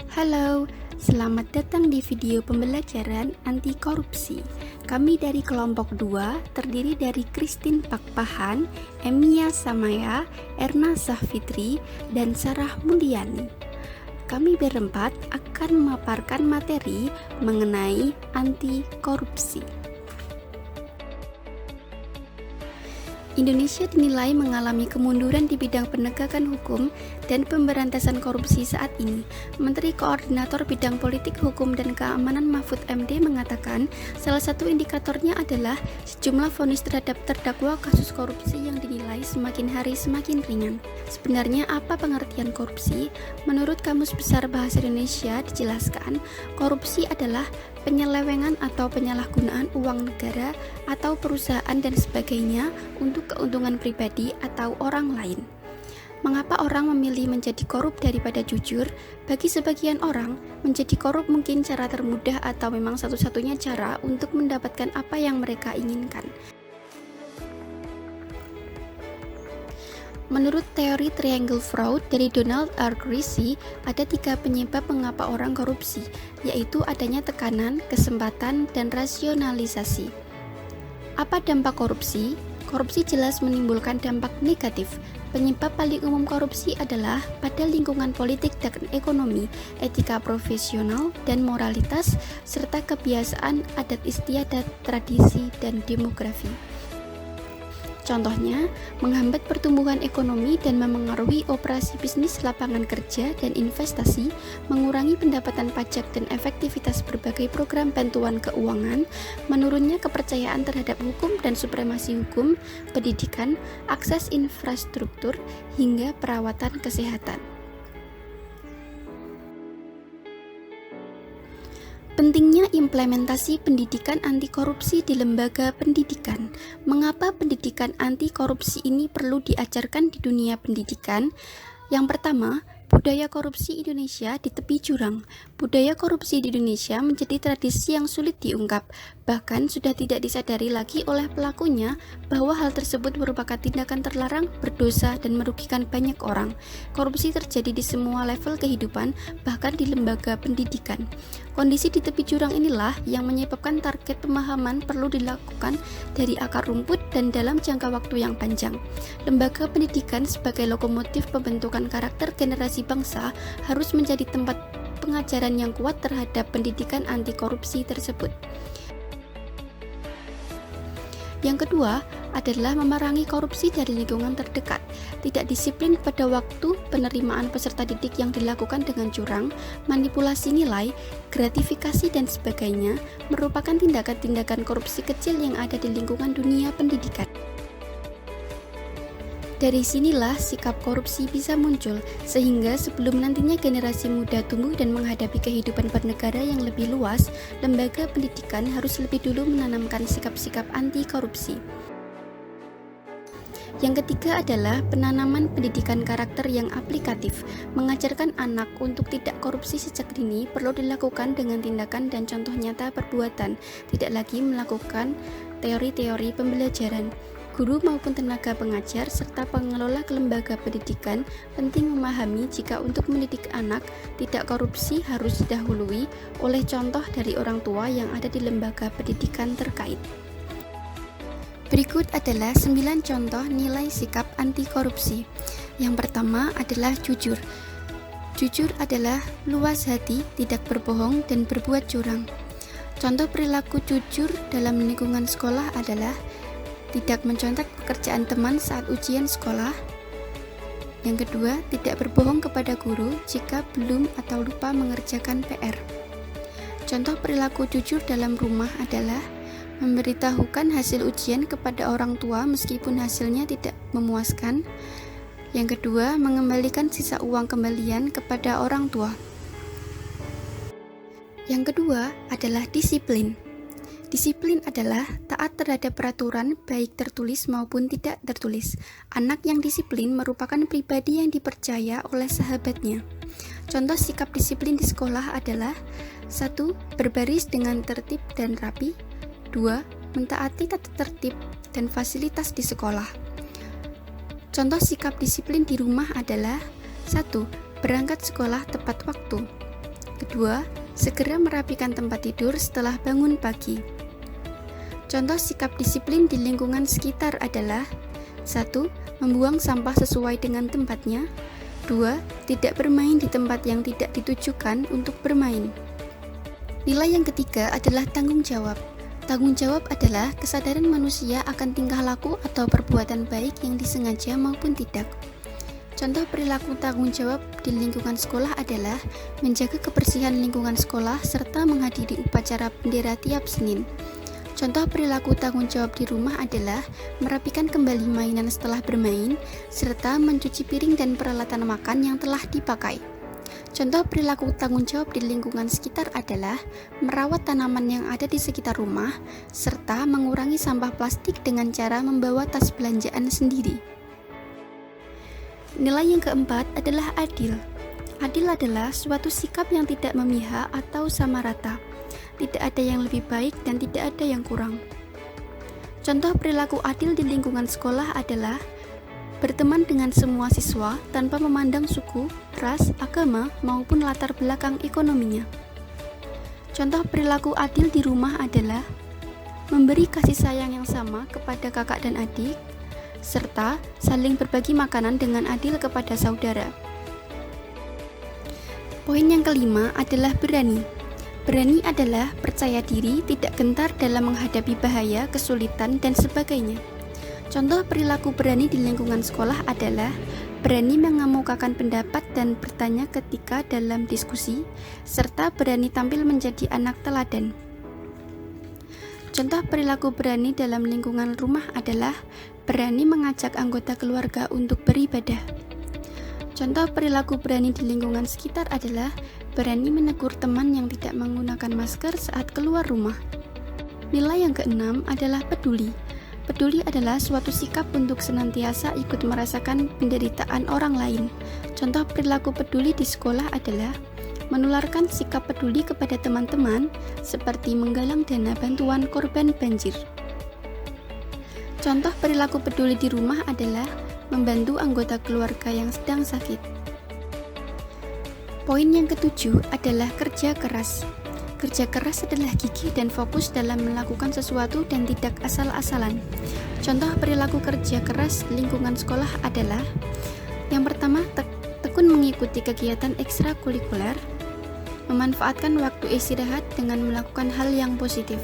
Halo, selamat datang di video pembelajaran anti korupsi. Kami dari kelompok 2 terdiri dari Christine Pakpahan, Emia Samaya, Erna Sahfitri, dan Sarah Mulyani. Kami berempat akan memaparkan materi mengenai anti korupsi. Indonesia dinilai mengalami kemunduran di bidang penegakan hukum dan pemberantasan korupsi saat ini. Menteri Koordinator Bidang Politik Hukum dan Keamanan Mahfud MD mengatakan salah satu indikatornya adalah sejumlah vonis terhadap terdakwa kasus korupsi yang dinilai semakin hari semakin ringan. Sebenarnya apa pengertian korupsi? Menurut Kamus Besar Bahasa Indonesia dijelaskan, korupsi adalah penyelewengan atau penyalahgunaan uang negara atau perusahaan dan sebagainya untuk keuntungan pribadi atau orang lain. Mengapa orang memilih menjadi korup daripada jujur? Bagi sebagian orang, menjadi korup mungkin cara termudah atau memang satu-satunya cara untuk mendapatkan apa yang mereka inginkan. Menurut teori triangle fraud dari Donald R. Creasy, ada 3 penyebab mengapa orang korupsi, yaitu adanya tekanan, kesempatan, dan rasionalisasi. Apa dampak korupsi? Korupsi jelas menimbulkan dampak negatif. Penyebab paling umum korupsi adalah pada lingkungan politik dan ekonomi, etika profesional dan moralitas, serta kebiasaan adat istiadat, tradisi, dan demografi. Contohnya, menghambat pertumbuhan ekonomi dan memengaruhi operasi bisnis, lapangan kerja, dan investasi, mengurangi pendapatan pajak dan efektivitas berbagai program bantuan keuangan, menurunnya kepercayaan terhadap hukum dan supremasi hukum, pendidikan, akses infrastruktur, hingga perawatan kesehatan. Pentingnya implementasi pendidikan anti korupsi di lembaga pendidikan. Mengapa pendidikan anti korupsi ini perlu diajarkan di dunia pendidikan? Yang pertama, budaya korupsi Indonesia di tepi jurang. Budaya korupsi di Indonesia menjadi tradisi yang sulit diungkap, bahkan sudah tidak disadari lagi oleh pelakunya bahwa hal tersebut merupakan tindakan terlarang, berdosa, dan merugikan banyak orang. Korupsi terjadi di semua level kehidupan, bahkan di lembaga pendidikan. Kondisi di tepi jurang inilah yang menyebabkan target pemahaman perlu dilakukan dari akar rumput dan dalam jangka waktu yang panjang. Lembaga pendidikan sebagai lokomotif pembentukan karakter generasi bangsa harus menjadi tempat pengajaran yang kuat terhadap pendidikan anti korupsi tersebut. Yang kedua adalah memerangi korupsi dari lingkungan terdekat. Tidak disiplin pada waktu penerimaan peserta didik yang dilakukan dengan curang, manipulasi nilai, gratifikasi, dan sebagainya merupakan tindakan-tindakan korupsi kecil yang ada di lingkungan dunia pendidikan. Dari sinilah sikap korupsi bisa muncul, sehingga sebelum nantinya generasi muda tumbuh dan menghadapi kehidupan bernegara yang lebih luas, lembaga pendidikan harus lebih dulu menanamkan sikap-sikap anti korupsi. Yang ketiga adalah penanaman pendidikan karakter yang aplikatif. Mengajarkan anak untuk tidak korupsi sejak dini perlu dilakukan dengan tindakan dan contoh nyata perbuatan, tidak lagi melakukan teori-teori pembelajaran. Guru maupun tenaga pengajar serta pengelola lembaga pendidikan penting memahami jika untuk mendidik anak tidak korupsi harus didahului oleh contoh dari orang tua yang ada di lembaga pendidikan terkait. Berikut adalah 9 contoh nilai sikap anti korupsi. Yang pertama adalah jujur. Jujur adalah luas hati, tidak berbohong, dan berbuat curang. Contoh perilaku jujur dalam lingkungan sekolah adalah tidak mencontek pekerjaan teman saat ujian sekolah. Yang kedua, tidak berbohong kepada guru jika belum atau lupa mengerjakan PR. Contoh perilaku jujur dalam rumah adalah memberitahukan hasil ujian kepada orang tua meskipun hasilnya tidak memuaskan. Yang kedua, mengembalikan sisa uang kembalian kepada orang tua. Yang kedua adalah disiplin. Disiplin adalah taat terhadap peraturan baik tertulis maupun tidak tertulis. Anak yang disiplin merupakan pribadi yang dipercaya oleh sahabatnya. Contoh sikap disiplin di sekolah adalah 1. Berbaris dengan tertib dan rapi. 2. Mentaati tata tertib dan fasilitas di sekolah. Contoh sikap disiplin di rumah adalah 1. Berangkat sekolah tepat waktu. Kedua, segera merapikan tempat tidur setelah bangun pagi. Contoh sikap disiplin di lingkungan sekitar adalah 1. Membuang sampah sesuai dengan tempatnya. 2. Tidak bermain di tempat yang tidak ditujukan untuk bermain. Nilai yang ketiga adalah tanggung jawab. Tanggung jawab adalah kesadaran manusia akan tingkah laku atau perbuatan baik yang disengaja maupun tidak. Contoh perilaku tanggung jawab di lingkungan sekolah adalah menjaga kebersihan lingkungan sekolah serta menghadiri upacara bendera tiap Senin. Contoh perilaku tanggung jawab di rumah adalah merapikan kembali mainan setelah bermain, serta mencuci piring dan peralatan makan yang telah dipakai. Contoh perilaku tanggung jawab di lingkungan sekitar adalah merawat tanaman yang ada di sekitar rumah, serta mengurangi sampah plastik dengan cara membawa tas belanjaan sendiri. Nilai yang keempat adalah adil. Adil adalah suatu sikap yang tidak memihak atau sama rata. Tidak ada yang lebih baik dan tidak ada yang kurang. Contoh perilaku adil di lingkungan sekolah adalah berteman dengan semua siswa tanpa memandang suku, ras, agama, maupun latar belakang ekonominya. Contoh perilaku adil di rumah adalah memberi kasih sayang yang sama kepada kakak dan adik, serta saling berbagi makanan dengan adil kepada saudara. Poin yang kelima adalah berani. Berani adalah percaya diri, tidak gentar dalam menghadapi bahaya, kesulitan, dan sebagainya. Contoh perilaku berani di lingkungan sekolah adalah berani mengemukakan pendapat dan bertanya ketika dalam diskusi, serta berani tampil menjadi anak teladan. Contoh perilaku berani dalam lingkungan rumah adalah berani mengajak anggota keluarga untuk beribadah. Contoh perilaku berani di lingkungan sekitar adalah berani menegur teman yang tidak menggunakan masker saat keluar rumah. Nilai yang keenam adalah peduli. Peduli adalah suatu sikap untuk senantiasa ikut merasakan penderitaan orang lain. Contoh perilaku peduli di sekolah adalah menularkan sikap peduli kepada teman-teman seperti menggalang dana bantuan korban banjir. Contoh perilaku peduli di rumah adalah membantu anggota keluarga yang sedang sakit. Poin yang ketujuh adalah kerja keras. Kerja keras adalah gigih dan fokus dalam melakukan sesuatu dan tidak asal-asalan. Contoh perilaku kerja keras lingkungan sekolah adalah yang pertama, tekun mengikuti kegiatan ekstrakurikuler, memanfaatkan waktu istirahat dengan melakukan hal yang positif.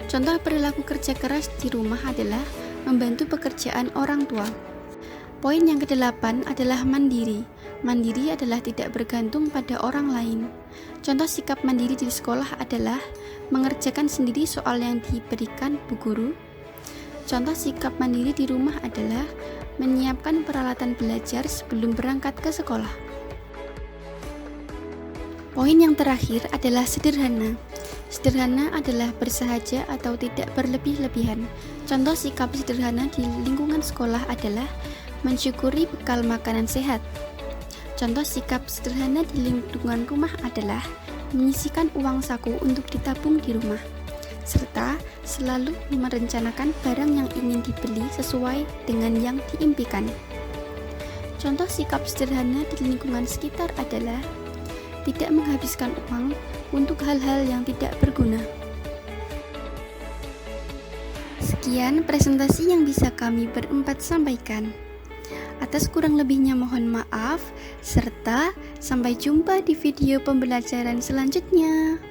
Contoh perilaku kerja keras di rumah adalah membantu pekerjaan orang tua. Poin yang kedelapan adalah mandiri. Mandiri adalah tidak bergantung pada orang lain. Contoh sikap mandiri di sekolah adalah mengerjakan sendiri soal yang diberikan bu guru. Contoh sikap mandiri di rumah adalah menyiapkan peralatan belajar sebelum berangkat ke sekolah. Poin yang terakhir adalah sederhana. Sederhana adalah bersahaja atau tidak berlebih-lebihan. Contoh sikap sederhana di lingkungan sekolah adalah mensyukuri bekal makanan sehat. Contoh sikap sederhana di lingkungan rumah adalah menyisihkan uang saku untuk ditabung di rumah, serta selalu merencanakan barang yang ingin dibeli sesuai dengan yang diimpikan. Contoh sikap sederhana di lingkungan sekitar adalah tidak menghabiskan uang untuk hal-hal yang tidak berguna. Sekian presentasi yang bisa kami berempat sampaikan. Atas kurang lebihnya mohon maaf, serta sampai jumpa di video pembelajaran selanjutnya.